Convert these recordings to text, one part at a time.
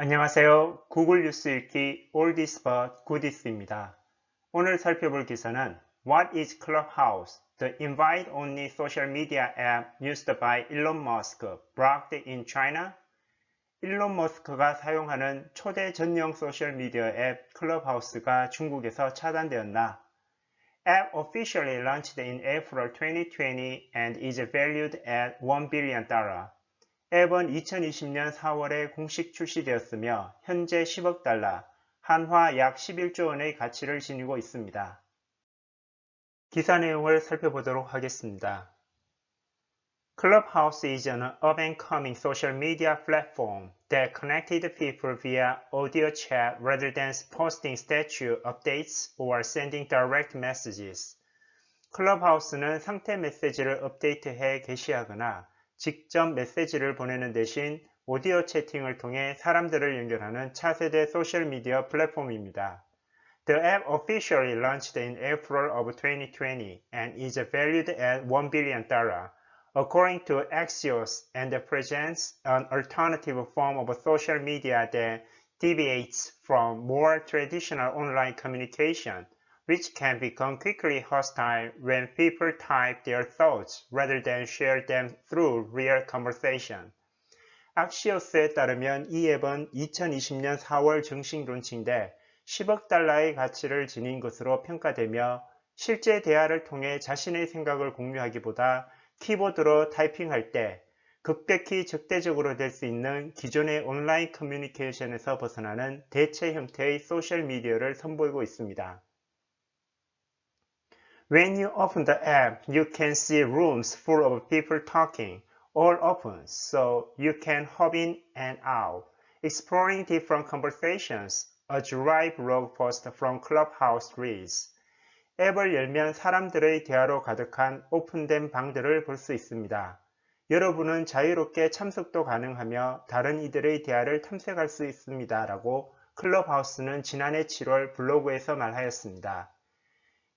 안녕하세요. 구글 뉴스 읽기 Oldies but Goodies입니다. 오늘 살펴볼 기사는 What is Clubhouse? The invite-only social media app used by Elon Musk, blocked in China? 일론 머스크가 사용하는 초대 전용 소셜미디어 앱 클럽하우스가 중국에서 차단되었나? App officially launched in April 2020 and is valued at $1 billion. 앱은 2020년 4월에 공식 출시되었으며 현재 10억 달러, 한화 약 11조 원의 가치를 지니고 있습니다. 기사 내용을 살펴보도록 하겠습니다. Clubhouse is an up-and-coming social media platform that connected people via audio chat rather than posting status updates or sending direct messages. 클럽하우스는 상태 메시지를 업데이트해 게시하거나 직접 메시지를 보내는 대신 오디오 채팅을 통해 사람들을 연결하는 차세대 소셜미디어 플랫폼입니다. The app officially launched in April of 2020 and is valued at $1 billion, according to Axios, and presents an alternative form of social media that deviates from more traditional online communication, which can become quickly hostile when people type their thoughts rather than share them through real conversation. 악시오스에 따르면 이 앱은 2020년 4월 정식 론칭돼 10억 달러의 가치를 지닌 것으로 평가되며 실제 대화를 통해 자신의 생각을 공유하기보다 키보드로 타이핑할 때 급격히 적대적으로 될 수 있는 기존의 온라인 커뮤니케이션에서 벗어나는 대체 형태의 소셜미디어를 선보이고 있습니다. When you open the app, you can see rooms full of people talking, all open, so you can hop in and out, exploring different conversations, a July blog post from Clubhouse reads. 앱을 열면 사람들의 대화로 가득한 오픈된 방들을 볼 수 있습니다. 여러분은 자유롭게 참석도 가능하며 다른 이들의 대화를 탐색할 수 있습니다. 라고 클럽하우스는 지난해 7월 블로그에서 말하였습니다.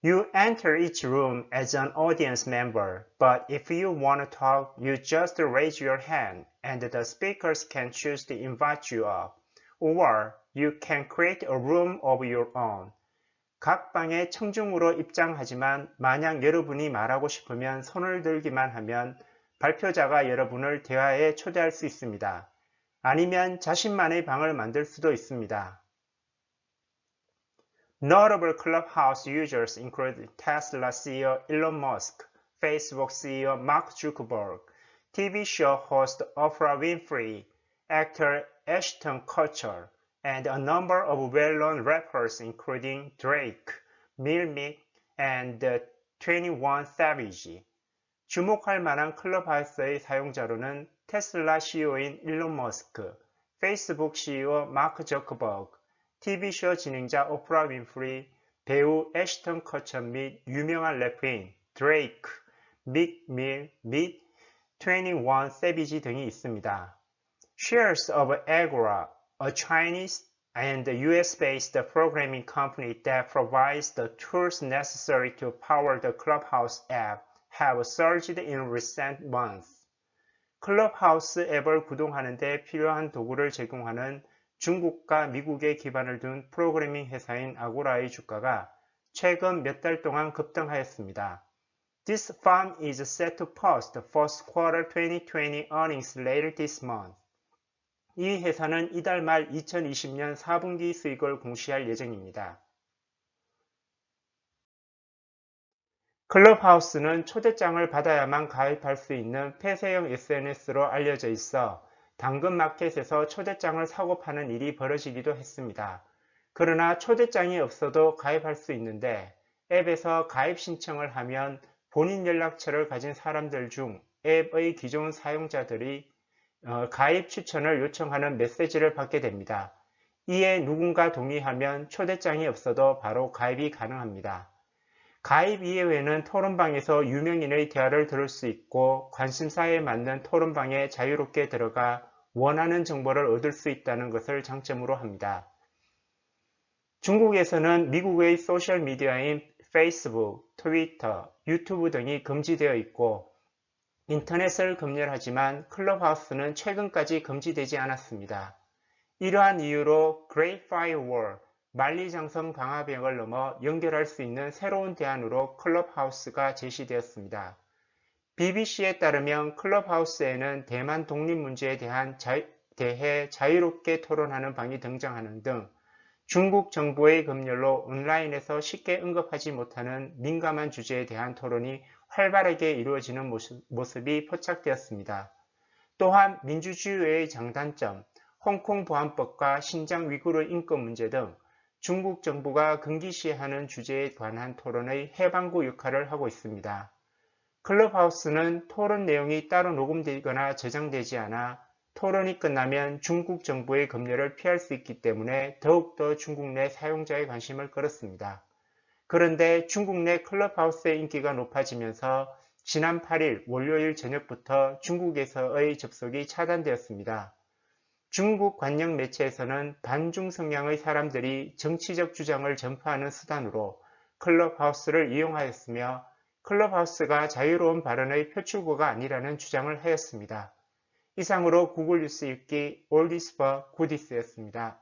You enter each room as an audience member, but if you want to talk, you just raise your hand and the speakers can choose to invite you up, or you can create a room of your own. 각 방에 청중으로 입장하지만 만약 여러분이 말하고 싶으면 손을 들기만 하면 발표자가 여러분을 대화에 초대할 수 있습니다. 아니면 자신만의 방을 만들 수도 있습니다. Notable Clubhouse users include Tesla CEO Elon Musk, Facebook CEO Mark Zuckerberg, TV show host Oprah Winfrey, actor Ashton Kutcher, and a number of well-known rappers including Drake, Lil Meek, and 21 Savage. 주목할 만한 클럽하우스의 사용자로는 테슬라 CEO인 일론 머스크, 페이스북 CEO 마크 저커버그, TV쇼 진행자 오프라 윈프리, 배우 애쉬턴 커처 및 유명한 래퍼인 드레이크, 믹 밀 및 21 세비지 등이 있습니다. Shares of Agora, a Chinese and US-based programming company that provides the tools necessary to power the Clubhouse app, have surged in recent months. 클럽하우스 앱을 구동하는 데 필요한 도구를 제공하는 중국과 미국에 기반을 둔 프로그래밍 회사인 아고라의 주가가 최근 몇 달 동안 급등하였습니다. This firm is set to post first quarter 2020 earnings later this month. 이 회사는 이달 말 2020년 4분기 수익을 공시할 예정입니다. 클럽하우스는 초대장을 받아야만 가입할 수 있는 폐쇄형 SNS로 알려져 있어 당근마켓에서 초대장을 사고 파는 일이 벌어지기도 했습니다. 그러나 초대장이 없어도 가입할 수 있는데 앱에서 가입 신청을 하면 본인 연락처를 가진 사람들 중 앱의 기존 사용자들이 가입 추천을 요청하는 메시지를 받게 됩니다. 이에 누군가 동의하면 초대장이 없어도 바로 가입이 가능합니다. 가입 이외에는 토론방에서 유명인의 대화를 들을 수 있고 관심사에 맞는 토론방에 자유롭게 들어가 원하는 정보를 얻을 수 있다는 것을 장점으로 합니다. 중국에서는 미국의 소셜미디어인 페이스북, 트위터, 유튜브 등이 금지되어 있고 인터넷을 검열하지만 클럽하우스는 최근까지 금지되지 않았습니다. 이러한 이유로 Great Firewall, 만리장성 방화벽을 넘어 연결할 수 있는 새로운 대안으로 클럽하우스가 제시되었습니다. BBC에 따르면 클럽하우스에는 대만 독립 문제에 대해 자유롭게 토론하는 방이 등장하는 등 중국 정부의 검열로 온라인에서 쉽게 언급하지 못하는 민감한 주제에 대한 토론이 활발하게 이루어지는 모습이 포착되었습니다. 또한 민주주의의 장단점, 홍콩 보안법과 신장 위구르 인권 문제 등 중국 정부가 금기시하는 주제에 관한 토론의 해방구 역할을 하고 있습니다. 클럽하우스는 토론 내용이 따로 녹음되거나 저장되지 않아 토론이 끝나면 중국 정부의 검열을 피할 수 있기 때문에 더욱더 중국 내 사용자의 관심을 끌었습니다. 그런데 중국 내 클럽하우스의 인기가 높아지면서 지난 8일 월요일 저녁부터 중국에서의 접속이 차단되었습니다. 중국 관영 매체에서는 반중 성향의 사람들이 정치적 주장을 전파하는 수단으로 클럽하우스를 이용하였으며 클럽하우스가 자유로운 발언의 표출구가 아니라는 주장을 하였습니다. 이상으로 구글 뉴스 읽기 올디스 버 구디스였습니다.